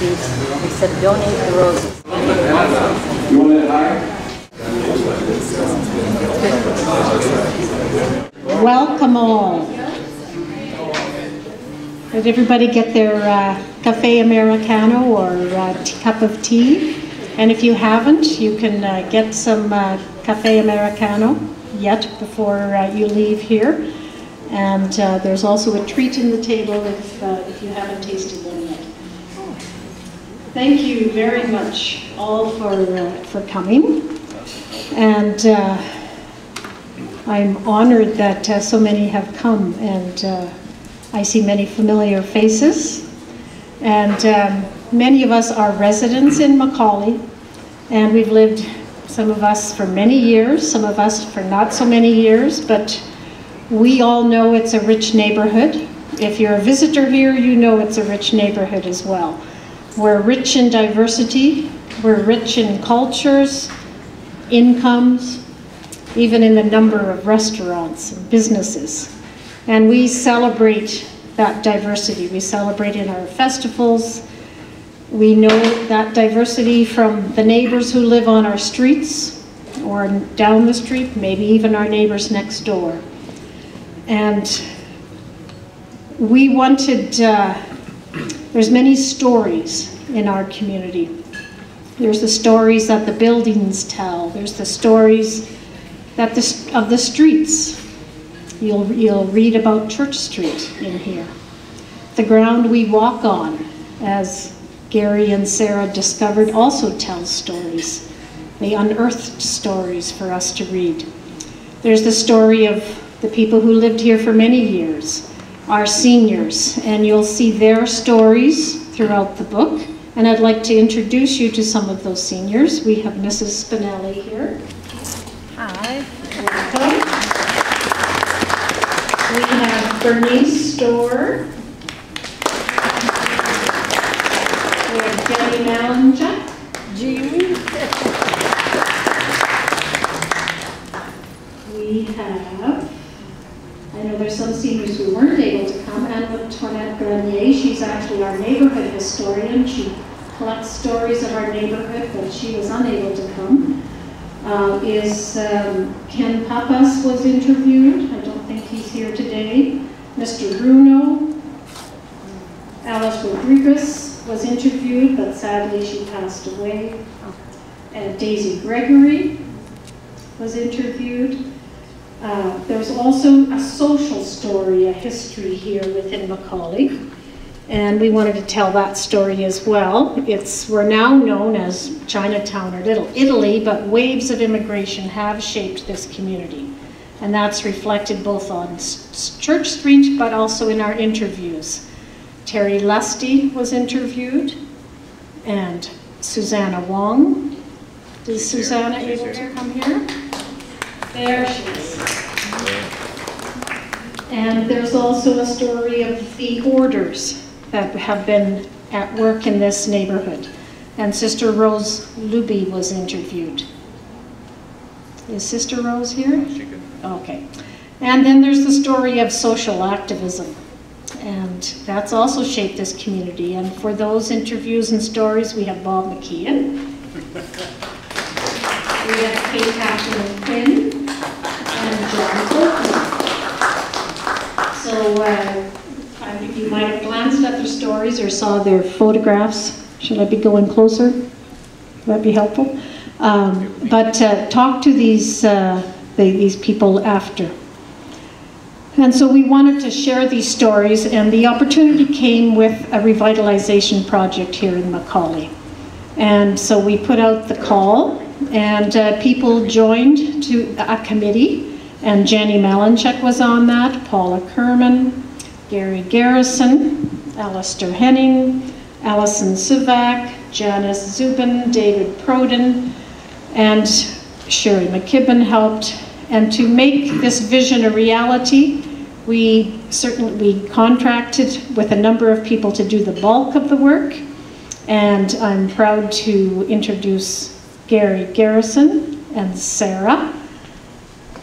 seat. We said, donate the roses. You want it higher? Welcome all. Did everybody get their Cafe Americano or cup of tea? And if you haven't, you can get some Cafe Americano yet before you leave here. And there's also a treat in the table if you haven't tasted them yet. Thank you very much all for coming. And I'm honored that so many have come, and I see many familiar faces. And many of us are residents in McCauley, and we've lived, some of us for many years, some of us for not so many years, but we all know it's a rich neighborhood. If you're a visitor here, you know it's a rich neighborhood as well. We're rich in diversity, we're rich in cultures, incomes, even in the number of restaurants and businesses. And we celebrate that diversity. We celebrate in our festivals. We know that diversity from the neighbors who live on our streets or down the street, maybe even our neighbors next door. And we wanted, there's many stories in our community. There's the stories that the buildings tell. There's the stories that of the streets. You'll read about Church Street in here. The ground we walk on, as Gary and Sara discovered, also tells stories. They unearthed stories for us to read. There's the story of the people who lived here for many years, our seniors, and you'll see their stories throughout the book. And I'd like to introduce you to some of those seniors. We have Mrs. Spinelli here. Hi. Welcome. We have Bernice Storr. We have Jenny Malinchuk. Jean. We have, I know there's some seniors who weren't able to come, Antoinette Grenier. She's actually our neighborhood historian. She collects stories of our neighborhood, but she was unable to come. Ken Papas was interviewed. I don't think he's here today. Mr. Bruno. Alice Rodriguez was interviewed, but sadly she passed away. And Daisy Gregory was interviewed. There's also a social story, a history here within McCauley, and we wanted to tell that story as well. We're now known as Chinatown or Little Italy, but waves of immigration have shaped this community, and that's reflected both on Church Street, but also in our interviews. Terry Lusty was interviewed, and Susanna Wong. Is Susanna able to come here? There she is. And there's also a story of the orders that have been at work in this neighborhood. And Sister Rose Luby was interviewed. Is Sister Rose here? She could. Okay. And then there's the story of social activism. And that's also shaped this community. And for those interviews and stories, we have Bob McKeon. We have Kate Captain Quinn. And John Copeland. So you might have glanced at their stories or saw their photographs. Should I be going closer? Would that be helpful? But talk to these people after. And so we wanted to share these stories, and the opportunity came with a revitalization project here in McCauley. And so we put out the call, and people joined to a committee. And Jenny Malinchuk was on that, Paula Kerman, Gary Garrison, Alistair Henning, Alison Suvak, Janice Zubin, David Proden, and Sherry McKibben helped. And to make this vision a reality, we contracted with a number of people to do the bulk of the work. And I'm proud to introduce Gary Garrison and Sara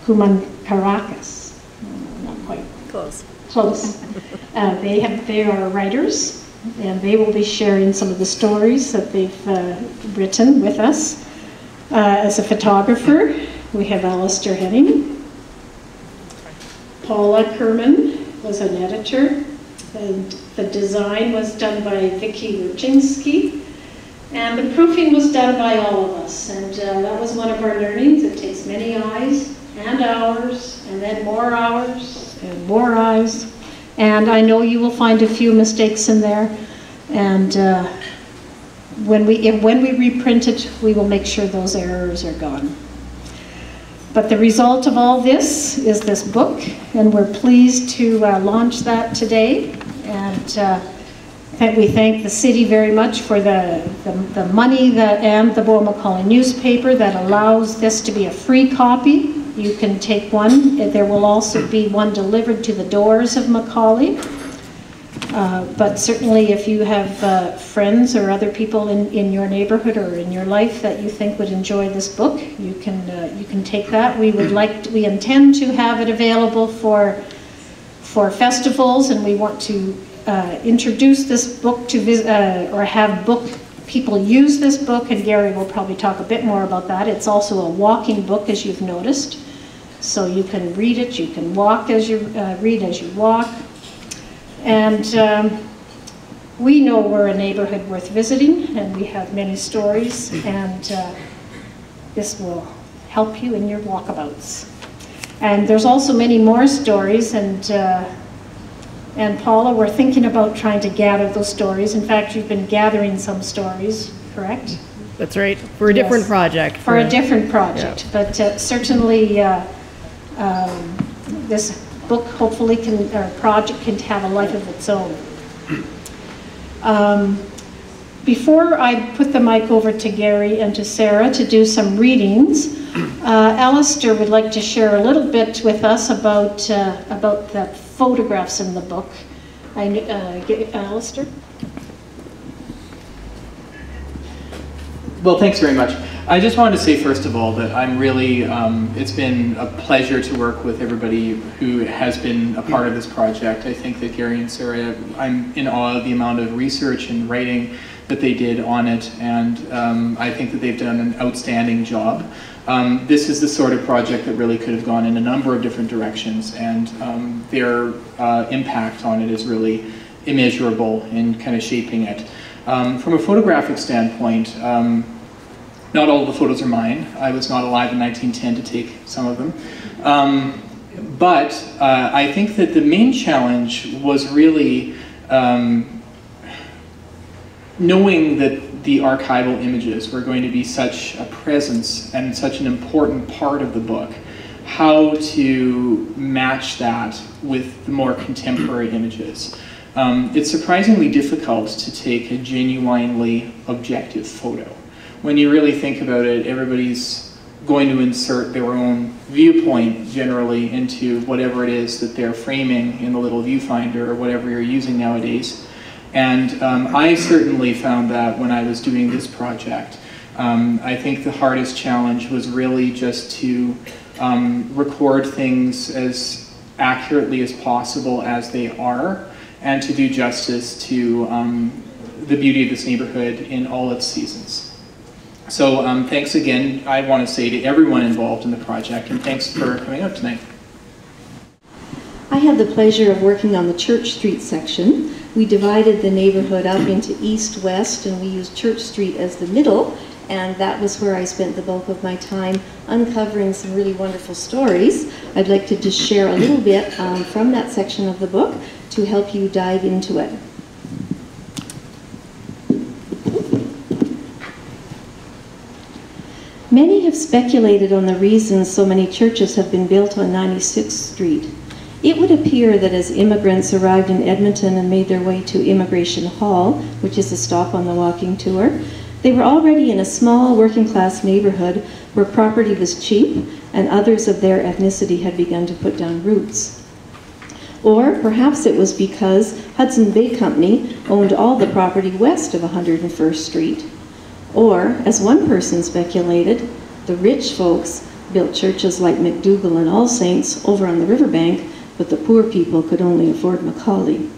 Coumantarakis. Not quite. Close. Close. They are writers, and they will be sharing some of the stories that they've written with us. As a photographer, we have Alistair Henning. Paula Kerman was an editor, and the design was done by Vicky Wojcinski, and the proofing was done by all of us. And that was one of our learnings. It takes many eyes and hours, and then more hours and more eyes. And I know you will find a few mistakes in there. And when we reprint it, we will make sure those errors are gone. But the result of all this is this book, and we're pleased to launch that today. And we thank the city very much for the money and the McCauley newspaper that allows this to be a free copy. You can take one. There will also be one delivered to the doors of McCauley. But certainly if you have friends or other people in your neighborhood or in your life that you think would enjoy this book, you can take that. We intend to have it available for festivals, and we want to introduce this book to or have people use this book, and Gary will probably talk a bit more about that. It's also a walking book, as you've noticed. So you can read it, you can walk as you read as you walk. And we know we're a neighborhood worth visiting, and we have many stories, and this will help you in your walkabouts. And there's also many more stories, and Paula, we're thinking about trying to gather those stories. In fact, you've been gathering some stories, correct? That's right, for a different project. For a different project, yeah. But certainly this book hopefully project can have a life of its own. Before I put the mic over to Gary and to Sara to do some readings, Alistair would like to share a little bit with us about the photographs in the book. Alistair? Well, thanks very much. I just wanted to say, first of all, that I'm really, it's been a pleasure to work with everybody who has been a part of this project. I think that Gary and Sara, I'm in awe of the amount of research and writing that they did on it, and I think that they've done an outstanding job. This is the sort of project that really could have gone in a number of different directions, and their impact on it is really immeasurable in kind of shaping it. From a photographic standpoint, not all of the photos are mine. I was not alive in 1910 to take some of them. But I think that the main challenge was really knowing that the archival images were going to be such a presence and such an important part of the book, how to match that with the more contemporary images. It's surprisingly difficult to take a genuinely objective photo. When you really think about it, everybody's going to insert their own viewpoint generally into whatever it is that they're framing in the little viewfinder or whatever you're using nowadays. And I certainly found that when I was doing this project. I think the hardest challenge was really just to record things as accurately as possible as they are, and to do justice to the beauty of this neighborhood in all its seasons. So thanks again, I want to say to everyone involved in the project, and thanks for coming out tonight. I had the pleasure of working on the Church Street section. We divided the neighborhood up into east-west, and we used Church Street as the middle, and that was where I spent the bulk of my time uncovering some really wonderful stories. I'd like to just share a little bit from that section of the book to help you dive into it. Many have speculated on the reasons so many churches have been built on 96th Street. It would appear that as immigrants arrived in Edmonton and made their way to Immigration Hall, which is a stop on the walking tour, they were already in a small working-class neighborhood where property was cheap and others of their ethnicity had begun to put down roots. Or perhaps it was because Hudson Bay Company owned all the property west of 101st Street. Or, as one person speculated, the rich folks built churches like McDougall and All Saints over on the riverbank, but the poor people could only afford McCauley.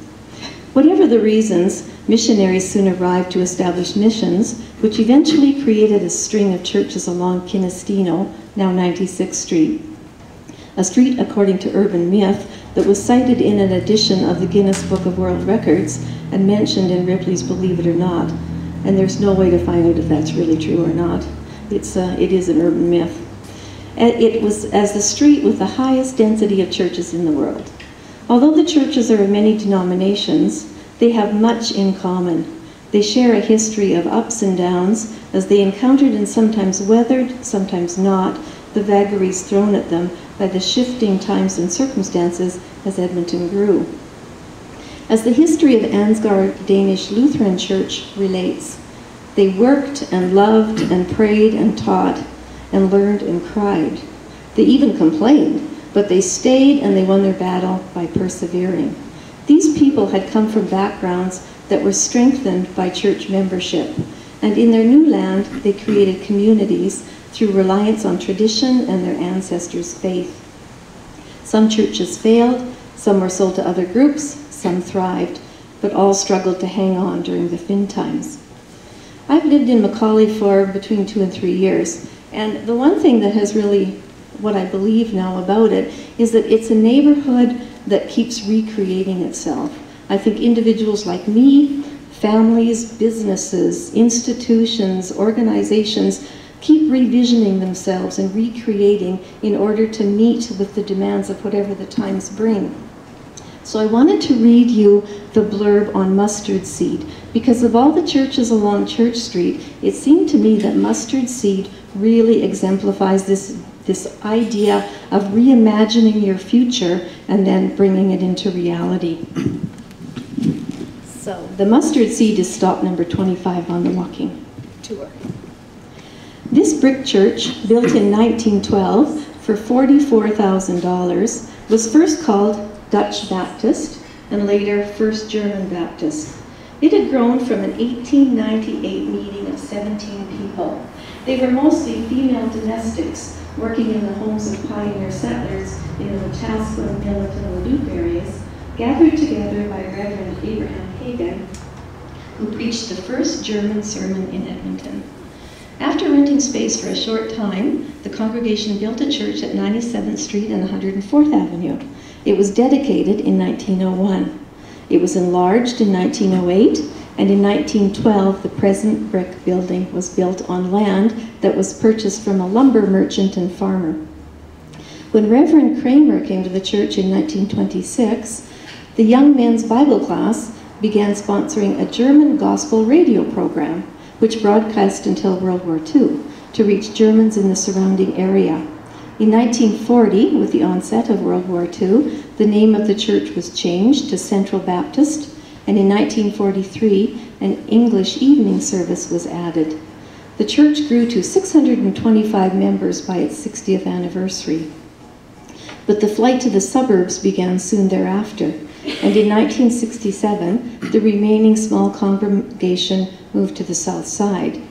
Whatever the reasons, Missionaries soon arrived to establish missions, which eventually created a string of churches along Kinestino, now 96th Street. A street, according to urban myth, that was cited in an edition of the Guinness Book of World Records and mentioned in Ripley's Believe It or Not. And there's no way to find out if that's really true or not. It is an urban myth. It was as the street with the highest density of churches in the world. Although the churches are of many denominations, they have much in common. They share a history of ups and downs as they encountered and sometimes weathered, sometimes not, the vagaries thrown at them by the shifting times and circumstances as Edmonton grew. As the history of Ansgar Danish Lutheran Church relates, they worked and loved and prayed and taught and learned and cried. They even complained, but they stayed and they won their battle by persevering. These people had come from backgrounds that were strengthened by church membership, and in their new land, they created communities through reliance on tradition and their ancestors' faith. Some churches failed, some were sold to other groups, some thrived, but all struggled to hang on during the thin times. I've lived in McCauley for between 2 and 3 years, and the one thing that has really, what I believe now about it, is that it's a neighborhood that keeps recreating itself. I think individuals like me, families, businesses, institutions, organizations, keep revisioning themselves and recreating in order to meet with the demands of whatever the times bring. So I wanted to read you the blurb on mustard seed, because of all the churches along Church Street, it seemed to me that mustard seed really exemplifies this idea of reimagining your future and then bringing it into reality. So the mustard seed is stop number 25 on the walking tour. This brick church, built in 1912 for $44,000, was first called Dutch Baptist and later First German Baptist. It had grown from an 1898 meeting of 17 people. They were mostly female domestics working in the homes of pioneer settlers in the Wetaskiwin, Milton, and Leduc areas, gathered together by Reverend Abraham Hagen, who preached the first German sermon in Edmonton. After renting space for a short time, the congregation built a church at 97th Street and 104th Avenue. It was dedicated in 1901. It was enlarged in 1908, and in 1912, the present brick building was built on land that was purchased from a lumber merchant and farmer. When Reverend Kramer came to the church in 1926, the young men's Bible class began sponsoring a German gospel radio program, which broadcast until World War II, to reach Germans in the surrounding area. In 1940, with the onset of World War II, the name of the church was changed to Central Baptist, and in 1943, an English evening service was added. The church grew to 625 members by its 60th anniversary. But the flight to the suburbs began soon thereafter, and in 1967, the remaining small congregation moved to the south side.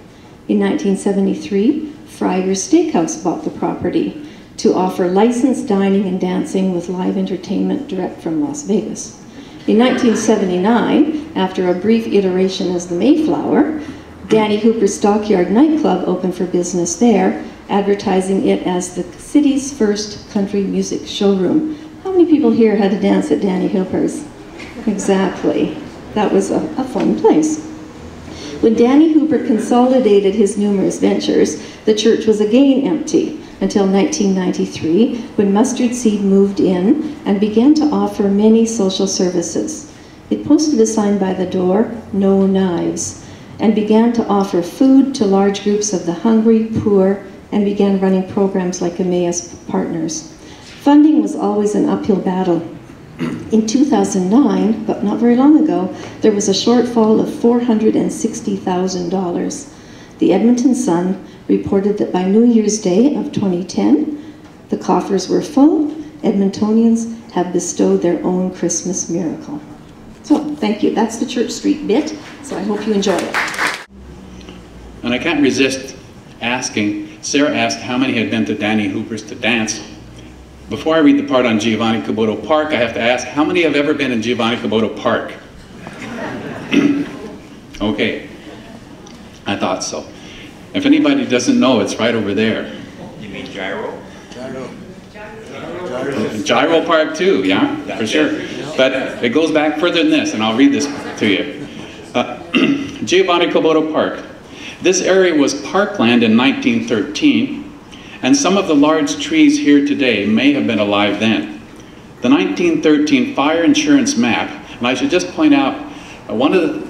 In 1973, Friar's Steakhouse bought the property to offer licensed dining and dancing with live entertainment direct from Las Vegas. In 1979, after a brief iteration as the Mayflower, Danny Hooper's Stockyard nightclub opened for business there, advertising it as the city's first country music showroom. How many people here had to dance at Danny Hooper's? Exactly. That was a fun place. When Danny Hooper consolidated his numerous ventures, the church was again empty until 1993, when Mustard Seed moved in and began to offer many social services. It posted a sign by the door, "No Knives," and began to offer food to large groups of the hungry, poor, and began running programs like Emmaus Partners. Funding was always an uphill battle. In 2009, but not very long ago, there was a shortfall of $460,000. The Edmonton Sun reported that by New Year's Day of 2010, the coffers were full. Edmontonians have bestowed their own Christmas miracle. So, thank you. That's the Church Street bit, so I hope you enjoy it. And I can't resist asking, Sara asked how many had been to Danny Hooper's to dance. Before I read the part on Giovanni Caboto Park, I have to ask, how many have ever been in Giovanni Caboto Park? Okay, I thought so. If anybody doesn't know, it's right over there. You mean gyro? Gyro Park too, yeah, for sure. But it goes back further than this, and I'll read this to you. Giovanni Caboto Park. This area was parkland in 1913, and some of the large trees here today may have been alive then. The 1913 fire insurance map, and I should just point out, one of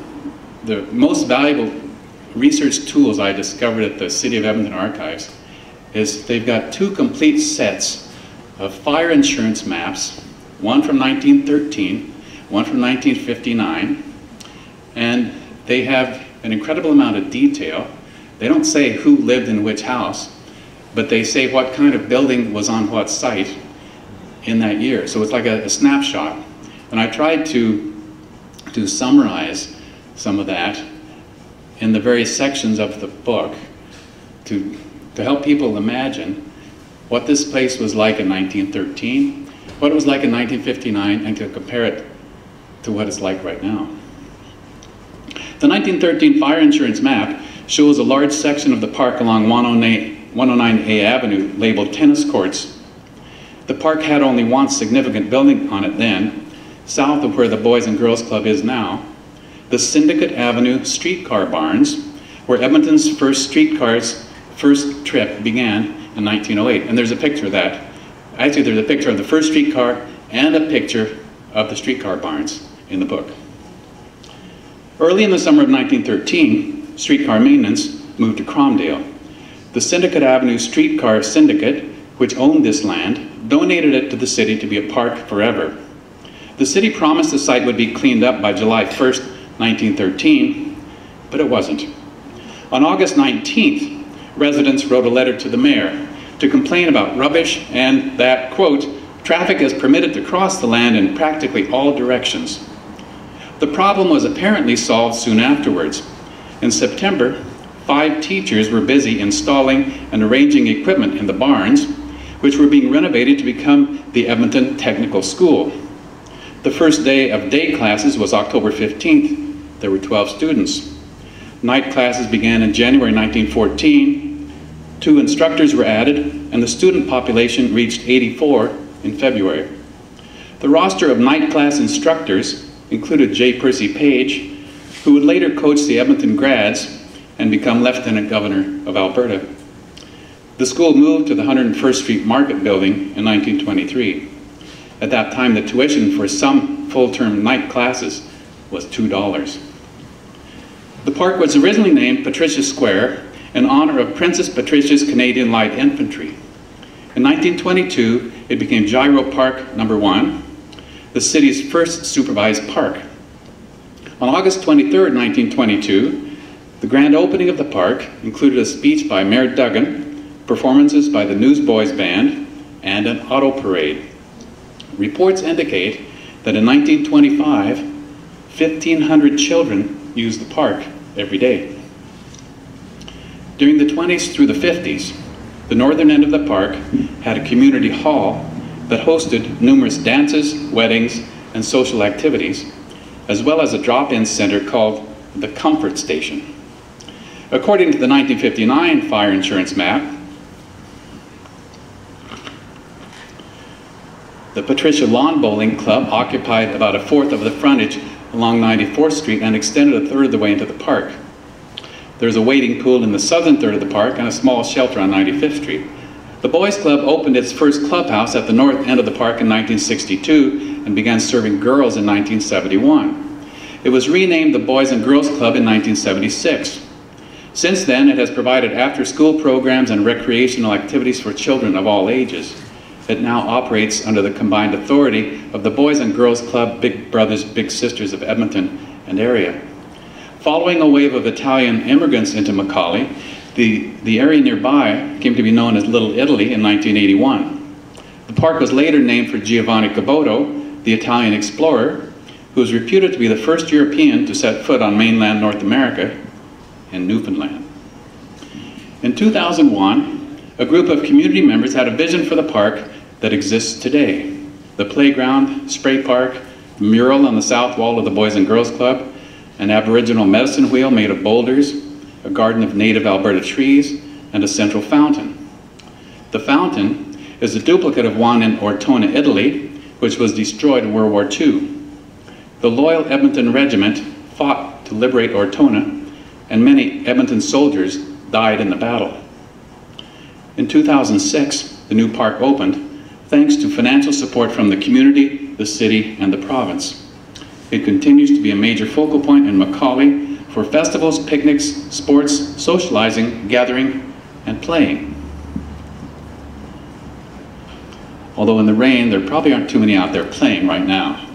the most valuable research tools I discovered at the City of Edmonton Archives is they've got 2 complete sets of fire insurance maps, one from 1913, one from 1959, and they have an incredible amount of detail. They don't say who lived in which house, but they say what kind of building was on what site in that year. So it's like a snapshot. And I tried to summarize some of that in the various sections of the book to help people imagine what this place was like in 1913, what it was like in 1959, and to compare it to what it's like right now. The 1913 fire insurance map shows a large section of the park along 109A Avenue labeled tennis courts. The park had only one significant building on it then, south of where the Boys and Girls Club is now, the Syndicate Avenue streetcar barns, where Edmonton's first streetcar's first trip began in 1908. And there's a picture of that. Actually, there's a picture of the first streetcar and a picture of the streetcar barns in the book. Early in the summer of 1913, streetcar maintenance moved to Cromdale. The Syndicate Avenue Streetcar Syndicate, which owned this land, donated it to the city to be a park forever. The city promised the site would be cleaned up by July 1st, 1913, but it wasn't. On August 19th, residents wrote a letter to the mayor to complain about rubbish and that, quote, traffic is permitted to cross the land in practically all directions. The problem was apparently solved soon afterwards. In September, 5 teachers were busy installing and arranging equipment in the barns, which were being renovated to become the Edmonton Technical School. The first day of day classes was October 15th. There were 12 students. Night classes began in January 1914. 2 instructors were added, and the student population reached 84 in February. The roster of night class instructors included J. Percy Page, who would later coach the Edmonton grads and become Lieutenant Governor of Alberta. The school moved to the 101st Street Market Building in 1923. At that time, the tuition for some full-term night classes was $2. The park was originally named Patricia Square in honor of Princess Patricia's Canadian Light Infantry. In 1922, it became Gyro Park No. 1, the city's first supervised park. On August 23rd, 1922, the grand opening of the park included a speech by Mayor Duggan, performances by the Newsboys Band, and an auto parade. Reports indicate that in 1925, 1,500 children used the park every day. During the 20s through the 50s, the northern end of the park had a community hall that hosted numerous dances, weddings, and social activities, as well as a drop-in center called the Comfort Station. According to the 1959 fire insurance map, the Patricia Lawn Bowling Club occupied about 1/4 of the frontage along 94th Street and extended 1/3 of the way into the park. There's a wading pool in the southern third of the park and a small shelter on 95th Street. The Boys Club opened its first clubhouse at the north end of the park in 1962 and began serving girls in 1971. It was renamed the Boys and Girls Club in 1976. Since then, it has provided after-school programs and recreational activities for children of all ages. It now operates under the combined authority of the Boys and Girls Club Big Brothers Big Sisters of Edmonton and area. Following a wave of Italian immigrants into McCauley, the area nearby came to be known as Little Italy in 1981. The park was later named for Giovanni Caboto, the Italian explorer, who is reputed to be the first European to set foot on mainland North America and Newfoundland. In 2001, a group of community members had a vision for the park that exists today. The playground, spray park, mural on the south wall of the Boys and Girls Club, an Aboriginal medicine wheel made of boulders, a garden of native Alberta trees, and a central fountain. The fountain is a duplicate of one in Ortona, Italy, which was destroyed in World War II. The loyal Edmonton Regiment fought to liberate Ortona, and many Edmonton soldiers died in the battle. In 2006, the new park opened, thanks to financial support from the community, the city, and the province. It continues to be a major focal point in McCauley for festivals, picnics, sports, socializing, gathering, and playing. Although in the rain, there probably aren't too many out there playing right now.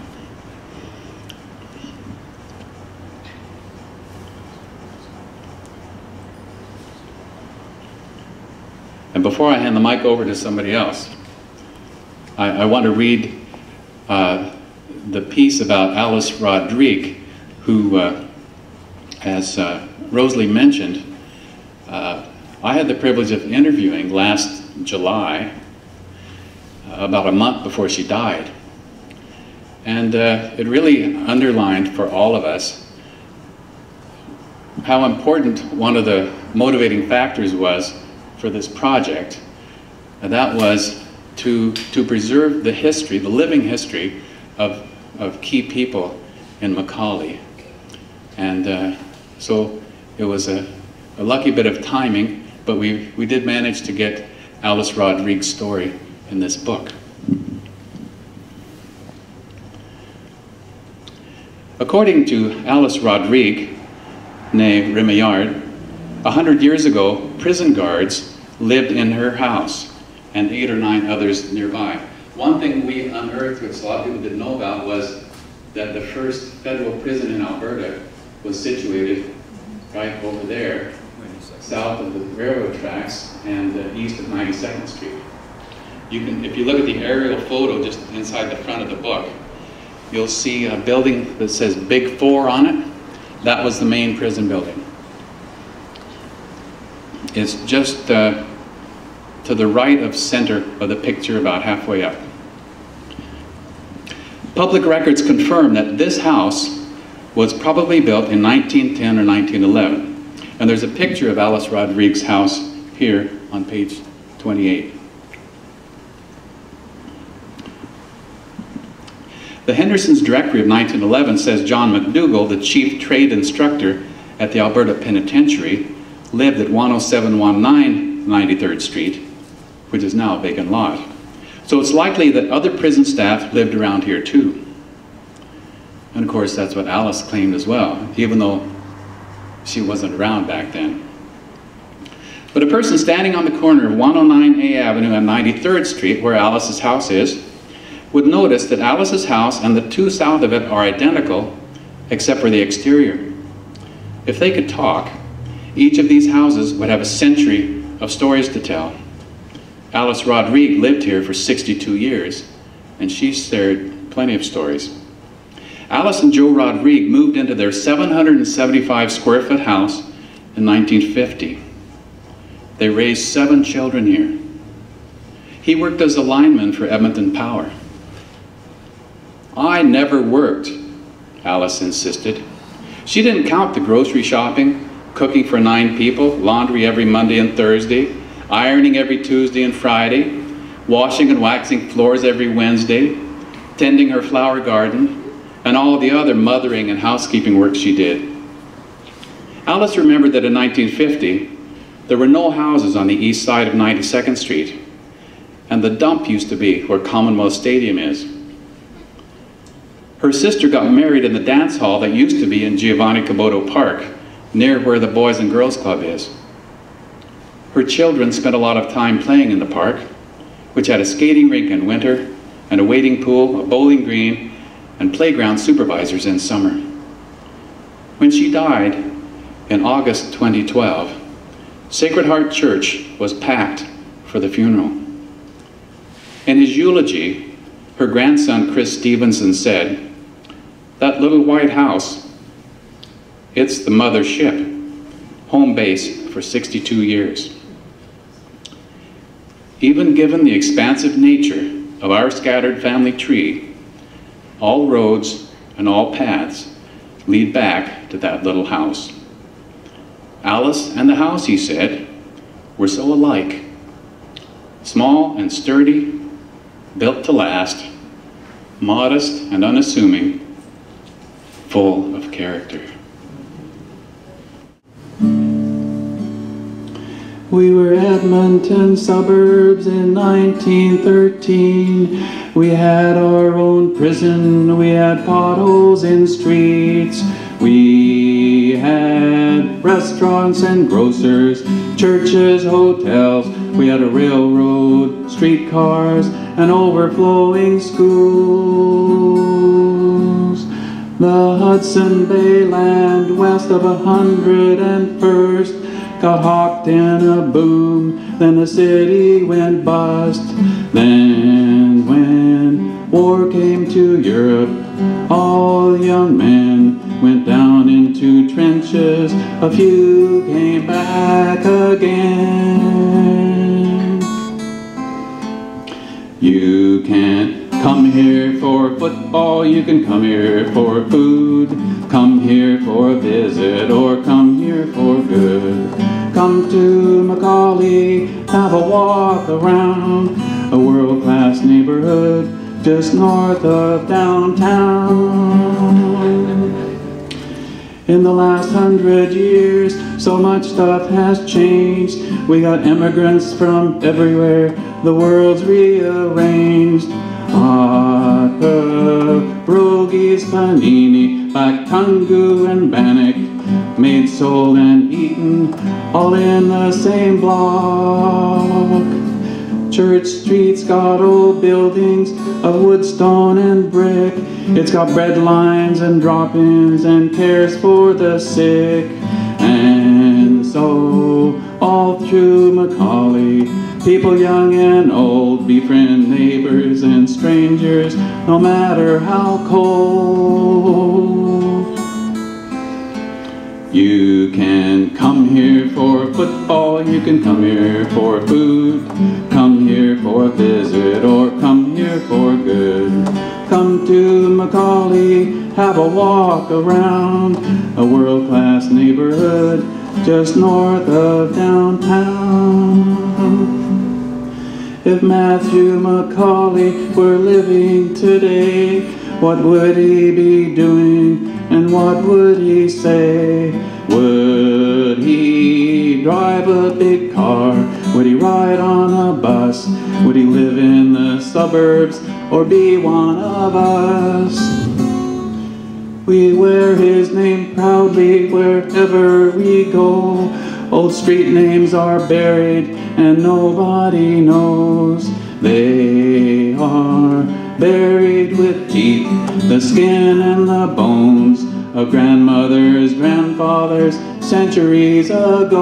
And before I hand the mic over to somebody else, I want to read the piece about Alice Rodrigue, who, as Rosalie mentioned, I had the privilege of interviewing last July, about a month before she died. And it really underlined for all of us how important one of the motivating factors was for this project, and that was to preserve the history, the living history of key people in McCauley. And so it was a lucky bit of timing, but we did manage to get Alice Rodrigue's story in this book. According to Alice Rodrigue, née Rémillard, 100 years ago, prison guards lived in her house and 8 or 9 others nearby. One thing we unearthed, which a lot of people didn't know about, was that the first federal prison in Alberta was situated right over there, south of the railroad tracks and east of 92nd Street. If you look at the aerial photo just inside the front of the book, you'll see a building that says Big 4 on it. That was the main prison building. It's just to the right of center of the picture, about halfway up. Public records confirm that this house was probably built in 1910 or 1911. And there's a picture of Alice Rodrigue's house here on page 28. The Henderson's Directory of 1911 says John McDougall, the chief trade instructor at the Alberta Penitentiary, lived at 10719 93rd Street, which is now a vacant lot. So it's likely that other prison staff lived around here too. And of course, that's what Alice claimed as well, even though she wasn't around back then. But a person standing on the corner of 109A Avenue and 93rd Street, where Alice's house is, would notice that Alice's house and the 2 south of it are identical, except for the exterior. If they could talk, each of these houses would have a century of stories to tell. Alice Rodrigue lived here for 62 years, and she shared plenty of stories. Alice and Joe Rodrigue moved into their 775 square foot house in 1950. They raised 7 children here. He worked as a lineman for Edmonton Power. I never worked, Alice insisted. She didn't count the grocery shopping, cooking for 9 people, laundry every Monday and Thursday, ironing every Tuesday and Friday, washing and waxing floors every Wednesday, tending her flower garden, and all the other mothering and housekeeping work she did. Alice remembered that in 1950, there were no houses on the east side of 92nd Street, and the dump used to be where Commonwealth Stadium is. Her sister got married in the dance hall that used to be in Giovanni Caboto Park, near where the Boys and Girls Club is. Her children spent a lot of time playing in the park, which had a skating rink in winter, and a wading pool, a bowling green, and playground supervisors in summer. When she died in August 2012, Sacred Heart Church was packed for the funeral. In his eulogy, her grandson Chris Stevenson said, "That little white house, it's the mother ship, home base for 62 years. Even given the expansive nature of our scattered family tree, all roads and all paths lead back to that little house. Alice and the house, he said, were so alike. Small and sturdy, built to last, modest and unassuming, full of character. We were Edmonton suburbs in 1913. We had our own prison, we had potholes in streets. We had restaurants and grocers, churches, hotels. We had a railroad, streetcars, and overflowing schools. The Hudson Bay land west of 101st got hawked in a boom, then the city went bust. Then when war came to Europe, all young men went down into trenches, a few came back again. You can't come here for football, you can come here for food, come here for a visit, or come here for good. Come to McCauley, have a walk around, a world-class neighborhood just north of downtown. In the last 100 years, so much stuff has changed. We got immigrants from everywhere, the world's rearranged. Hot pierogies, panini, baktangu and bannock, made, sold and eaten, all in the same block. Church Street's got old buildings of wood, stone and brick. It's got bread lines and drop-ins and cares for the sick. And so all through McCauley, people young and old befriend neighbors and strangers, no matter how cold. You can come here for football, you can come here for food, come here for a visit, or come here for good. Come to McCauley, have a walk around, a world-class neighborhood just north of downtown. If Matthew McCauley were living today, what would he be doing and what would he say? Would he drive a big car? Would he ride on a bus? Would he live in the suburbs or be one of us? We wear his name proudly wherever we go. Old street names are buried and nobody knows. They are buried with teeth, the skin and the bones of grandmothers, grandfathers, centuries ago.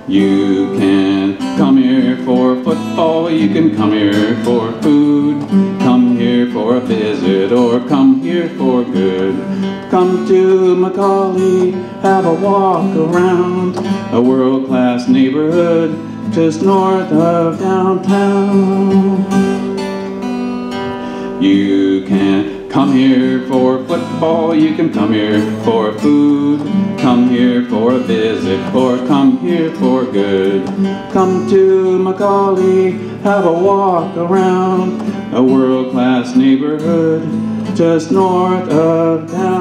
You can come here for football, you can come here for food, come here for a visit, or come here for good. Come to McCauley, have a walk around, a world-class neighborhood just north of downtown. You can come here for football, you can come here for food, come here for a visit, or come here for good. Come to McCauley, have a walk around, a world-class neighborhood just north of downtown.